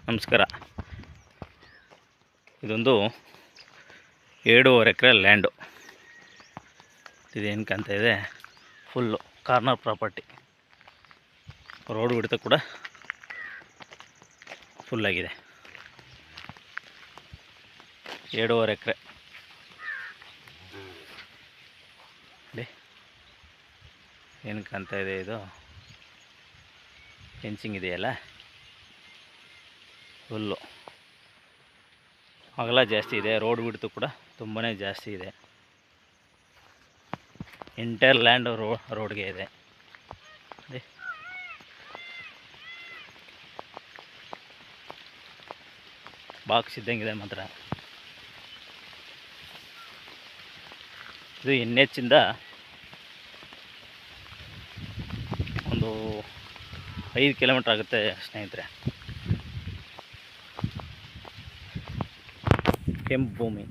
ನಮಸ್ಕಾರ. ಇದೊಂದು 7.5 ಎಕರೆ ಲ್ಯಾಂಡು. ಇದೇನು ಕಾಣ್ತಾ ಇದೆ, ಫುಲ್ಲು ಕಾರ್ನರ್ ಪ್ರಾಪರ್ಟಿ. ರೋಡ್ ಹಿಡಿತ ಕೂಡ ಫುಲ್ಲಾಗಿದೆ. 7.5 ಎಕರೆ ಏನು ಕಾಣ್ತಾ ಇದೆ, ಇದು ಫೆನ್ಸಿಂಗ್ ಇದೆಯಲ್ಲ, ಫುಲ್ಲು ಅಗಲ ಜಾಸ್ತಿ ಇದೆ. ರೋಡ್ ಬಿಡ್ತು ಕೂಡ ತುಂಬಾ ಜಾಸ್ತಿ ಇದೆ. ಎಂಟೈರ್ ಲ್ಯಾಂಡ್ ರೋಡ್ಗೆ ಇದೆ. ಬಾಕ್ಸ್ ಇದ್ದಂಗಿದೆ ಮಾತ್ರ. ಇದು NH ಇಂದ ಒಂದು 5 ಕಿಲೋಮೀಟ್ರ್ ಆಗುತ್ತೆ ಸ್ನೇಹಿತರೆ. ಕೆಂಪು ಭೂಮಿ.